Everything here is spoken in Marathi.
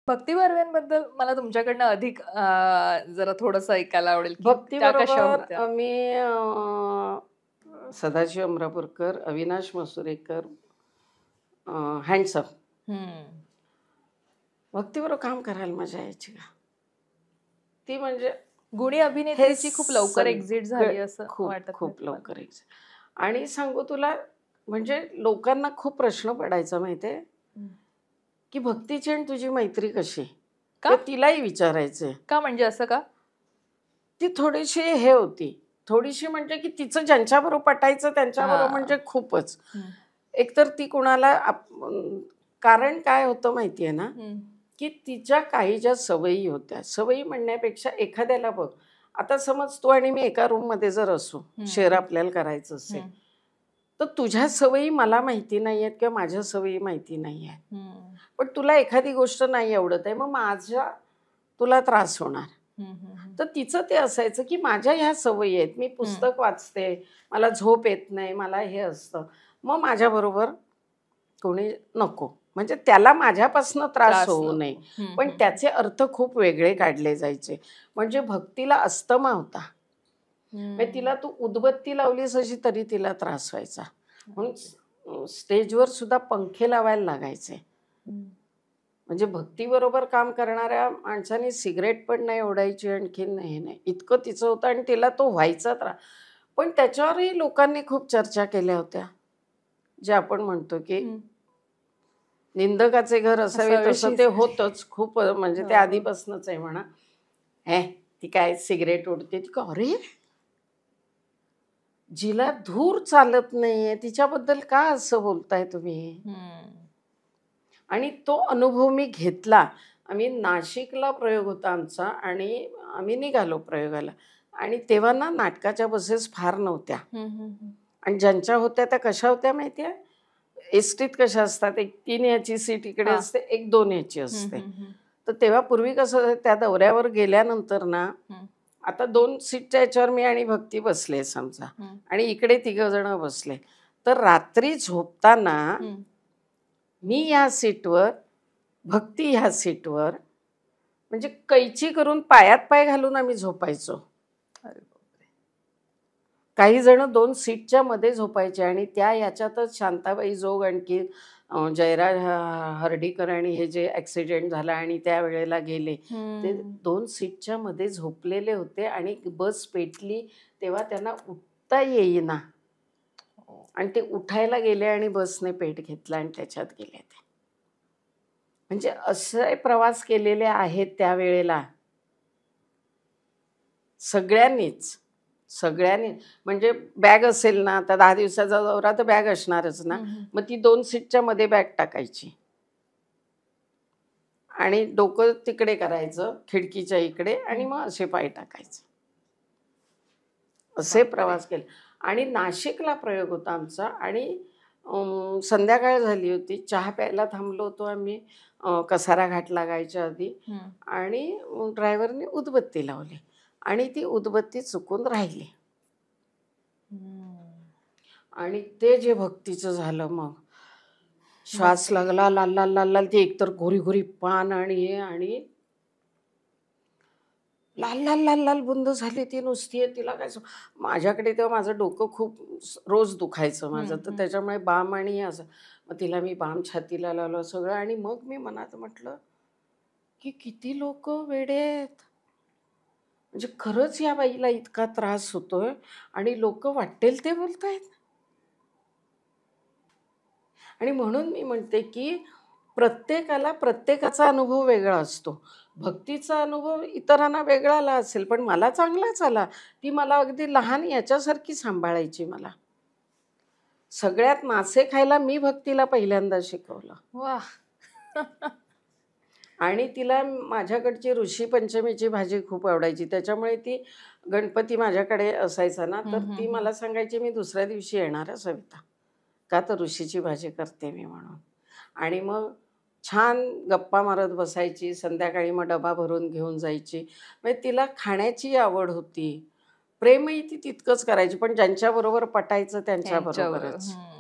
भक्ती बर्वेंबद्दल मला तुमच्याकडनं अधिक जरा थोडंसं ऐकायला आवडेल, की भक्ती त्या कशा बरोबर होत्या? मी सदाशिव अमरापूरकर, अविनाश मसुरेकर, हँडसम. हं. भक्तीबरोबर काम करायला मजा यायची का? ती म्हणजे गुणी हे अभिनेत्रीची खूप लवकर एक्झिट झाली सगळं असं खूप वाटत नाही खूप तुम्हाला? लवकर यायचं. आणि सांगू तुला, म्हणजे लोकांना खूप प्रश्न पडायचा माहितीये, हं. की भक्तीची आणि तुझी मैत्री कशी? का? ते तिलाही विचारायचे. का म्हणजे असं का? ती थोडीशी हे होती. थोडीशी म्हणजे की तिचं ज्यांच्याबरोबर पटायचं त्यांच्याबरोबर हां. म्हणजे खूपच. हं. एकतर ती कुणाला कारण काय होतं माहितीये ना, हं. की तिच्या काही ज्या सवयी होत्या, सवयी म्हणण्यापेक्षा एखाद्याला बघ, आता समज तू आणि मी एका रूममध्ये जर असू, शेअर हं. आपल्याला करायचं असेल, हं. तर तुझ्या सवयी मला माहिती नाहीयेत किंवा माझ्या सवयी माहिती नाहीये. हं. पण तुला एखादी गोष्ट नाही आवडत आहे, मग माझा तुला त्रास होणार. हं, हं, हं. तर तिचं ते असायचं, की माझ्या ह्या सवयी आहेत. मी हं. पुस्तक वाचते, मला झोप येत नाही, मला हे असतं. मग माझ्याबरोबर कोणी नको. म्हणजे त्याला माझ्यापासून त्रास त्रास होऊ नये. नको. हं, पण हं, हं. त्याचे अर्थ खूप वेगळे काढले जायचे. म्हणजे भक्तीला अस्थमा होता. म्हणजे हं. तिला तू उदबत्ती लावलीस अशी तरी तिला त्रास व्हायचा. म्हणून बापरे! स्टेजवर सुद्धा पंखे लावायला लागायचे. हं. म्हणजे भक्तीबरोबर काम करणाऱ्या माणसाने सिगरेट पण नाही ओढायची, आणखीन हे नाही. इतकं तिचं होतं आणि तिला तो व्हायचा त्रास. पण त्याच्यावरही लोकांनी खूप चर्चा केल्या होत्या. जे आपण म्हणतो, की हं. निंदकाचे घर असावे तसं असावे ते शेजारी. होतंच. खूप म्हणजे ते हो. आधीपासूनच आहे म्हणा. "हे, ती काय सिगरेट ओढते." ती का अरे, जिला धूर चालत नाहीये तिच्याबद्दल का असं बोलताय तुम्ही? हं. आणि तो अनुभव मी घेतला. आम्ही नाशिकला प्रयोग होता आमचा आणि आम्ही निघालो प्रयोगाला आणि तेव्हा ना नाटकाच्या बसेस फार नव्हत्या हं, हं, हं. आणि ज्यांच्या होत्या त्या कशा होत्या माहिती आहे? एस-टीत कशा असतात, एक 3 ह्याची सीट इकडे हां. असते, एक 2 ह्याची हं, असते. हं, हं. तर तेव्हा पूर्वी कसं त्या दौऱ्यावर गेल्यानंतर ना, हं. आता 2 सीटच्या ह्याच्यावर मी आणि भक्ती बसले समजा हं. आणि इकडे 3 जण बसले. तर रात्री झोपताना हं. मी ह्या सीटवर, भक्ती ह्या सीटवर, म्हणजे कैची करून पायात पाय घालून आम्ही झोपायचो. अरे बापरे! काही जण 2 सीटच्या मध्ये झोपायचे आणि त्या ह्याच्यातच शांताबाई जोग आणखी जयराज हर्डीकर आणि हे जे ॲक्सिडेंट झाला आणि त्यावेळेला गेले, ते हं. 2 सीटच्या मध्ये झोपलेले होते आणि बस पेटली तेव्हा त्यांना उठता येईना हो. आणि ते उठायला गेले आणि बसने पेट घेतला आणि त्याच्यात गेले ते. म्हणजे असे प्रवास केलेले आहेत त्यावेळेला सगळ्यांनीच. सगळ्यांनी म्हणजे बॅग असेल ना, आता 10 दिवसाचा दौरा तर बॅग असणारच ना. हं, हं. मग ती 2 सीटच्या मध्ये बॅग टाकायची आणि डोकं तिकडे करायचं खिडकीच्या इकडे आणि हं. मग असे पाय टाकायचे. असे बापरे! प्रवास केले आणि नाशिकला प्रयोग होता आमचा आणि संध्याकाळ झाली होती. चहा प्यायला थांबलो होतो आम्ही कसारा घाट लागायच्या आधी हं. आणि ड्रायव्हरने उदबत्ती लावली आणि ती उदबत्ती चुकून राहिली. हं. आणि ते जे भक्तीचं झालं मग. श्वास बापरे! लागला लाल, लाल, लाल, लाल. ती एकतर गोरी-गोरी पान आणि हे आणि लाल, लाल, लाल, लाल बुंद झाली ती नुसती आहे. तिला काय माझ्याकडे तेव्हा माझं डोकं खूप रोज दुखायचं माझं. हं, तर हं. त्याच्यामुळे बाम आणि हे असं. मग तिला मी बाम छातीला लावलं सगळं आणि मग मी मनात म्हटलं, की किती लोकं वेडे आहेत. म्हणजे खरंच या बाईला इतका त्रास होतोय आणि लोकं वाट्टेल ते बोलतायत. आणि म्हणून मी म्हणते, की प्रत्येकाला प्रत्येकाचा अनुभव वेगळा असतो. भक्तीचा अनुभव इतरांना वेगळा आला असेल, पण मला चांगलाच आला. ती मला अगदी लहान याच्यासारखी सांभाळायची मला. सगळ्यात मासे खायला मी भक्तीला पहिल्यांदा शिकवलं. वाह! आणि तिला माझ्याकडची ऋषी पंचमीची भाजी खूप आवडायची. त्याच्यामुळे ती गणपती माझ्याकडे असायचा ना, हं, तर हं, ती हं. मला सांगायची, "मी दुसऱ्या दिवशी येणार हं सविता." का तर ऋषीची भाजी करते मी म्हणून. आणि मग छान गप्पा मारत बसायची. संध्याकाळी मग डबा भरून घेऊन जायची. म्हणजे तिला खाण्याची आवड होती. प्रेमही ती तितकंच करायची, पण ज्यांच्याबरोबर पटायचं त्यांच्यावर. त्यांच्याबरोबरच. हं.